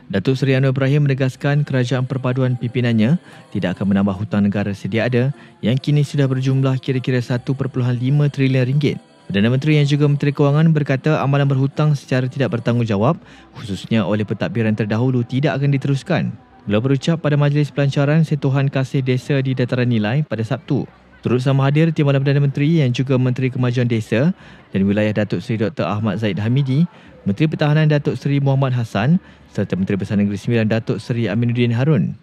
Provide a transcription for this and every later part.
Datuk Seri Anwar Ibrahim menegaskan kerajaan perpaduan pimpinannya tidak akan menambah hutang negara sedia ada yang kini sudah berjumlah kira-kira 1.5 trilion ringgit. Perdana Menteri yang juga Menteri Kewangan berkata amalan berhutang secara tidak bertanggungjawab khususnya oleh pentadbiran terdahulu tidak akan diteruskan. Beliau berucap pada Majlis Pelancaran Sentuhan Kasih Desa di Dataran Nilai pada Sabtu. Turut sama hadir Timbalan Perdana Menteri yang juga Menteri Kemajuan Desa dan Wilayah Datuk Seri Dr. Ahmad Zaid Hamidi, Menteri Pertahanan Datuk Seri Muhammad Hassan serta Menteri Besar Negeri Sembilan Datuk Seri Aminuddin Harun.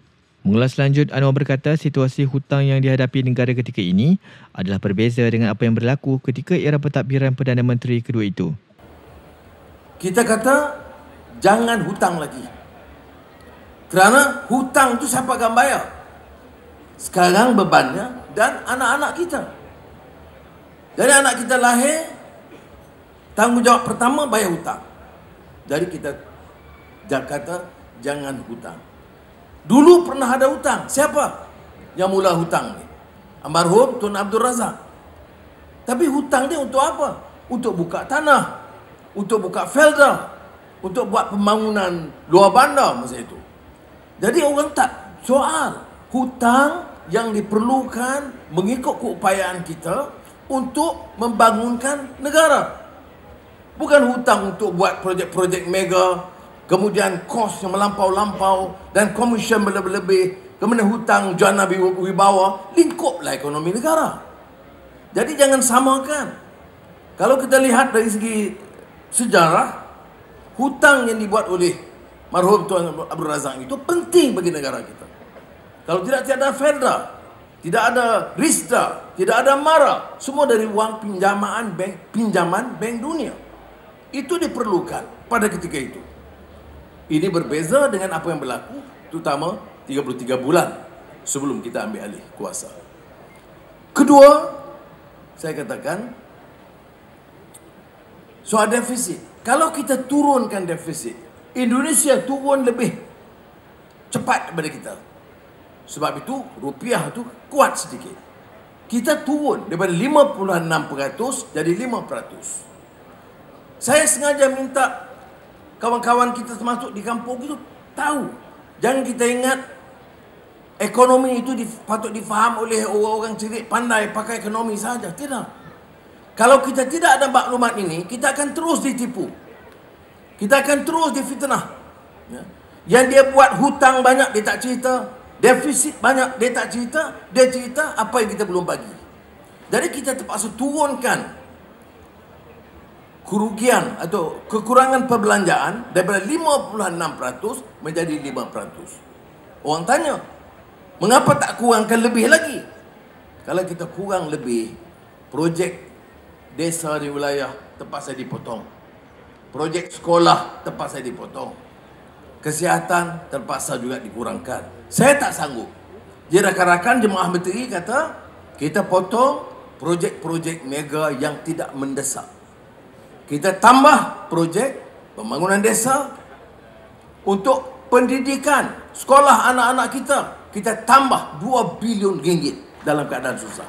Mengulas lanjut, Anwar berkata situasi hutang yang dihadapi negara ketika ini adalah berbeza dengan apa yang berlaku ketika era pentadbiran Perdana Menteri kedua itu. Kita kata jangan hutang lagi. Kerana hutang itu siapa akan bayar? Sekarang bebannya dan anak-anak kita. Jadi anak kita lahir, tanggungjawab pertama bayar hutang. Jadi kita kata jangan hutang. Dulu pernah ada hutang. Siapa yang mula hutang ni? Almarhum Tun Abdul Razak. Tapi hutang dia untuk apa? Untuk buka tanah, untuk buka felda, untuk buat pembangunan luar bandar masa itu. Jadi orang tak soal hutang yang diperlukan mengikut keupayaan kita untuk membangunkan negara. Bukan hutang untuk buat projek-projek mega, kemudian kos yang melampau-lampau dan komisen berlebih-lebih, kemudian hutang jana wibawa, lingkuplah ekonomi negara. Jadi jangan samakan. Kalau kita lihat dari segi sejarah, hutang yang dibuat oleh marhum Tuan Abdul Razak itu penting bagi negara kita. Kalau tidak ada Felda, tidak ada Risda, tidak ada MARA, semua dari wang pinjaman Bank Dunia. Itu diperlukan pada ketika itu. Ini berbeza dengan apa yang berlaku, terutama 33 bulan sebelum kita ambil alih kuasa. Kedua, saya katakan soal defisit. Kalau kita turunkan defisit, Indonesia turun lebih cepat daripada kita. Sebab itu rupiah tu kuat sedikit. Kita turun daripada 56% jadi 5%. Saya sengaja minta kawan-kawan kita termasuk di kampung itu tahu. Jangan kita ingat ekonomi itu patut difaham oleh orang-orang cerdik pandai pakai ekonomi saja. Tidak. Kalau kita tidak ada maklumat ini, kita akan terus ditipu. Kita akan terus difitnah. Ya. Yang dia buat hutang banyak, dia tak cerita. Defisit banyak, dia tak cerita. Dia cerita apa yang kita belum bagi. Jadi kita terpaksa turunkan kerugian atau kekurangan perbelanjaan daripada 56% menjadi 5%. Orang tanya, mengapa tak kurangkan lebih lagi? Kalau kita kurang lebih, projek desa di wilayah terpaksa dipotong. Projek sekolah terpaksa dipotong. Kesihatan terpaksa juga dikurangkan. Saya tak sanggup. Jadi rakan-rakan jemaah menteri kata, kita potong projek-projek mega yang tidak mendesak. Kita tambah projek pembangunan desa untuk pendidikan sekolah anak-anak kita. Kita tambah 2 bilion ringgit dalam keadaan susah.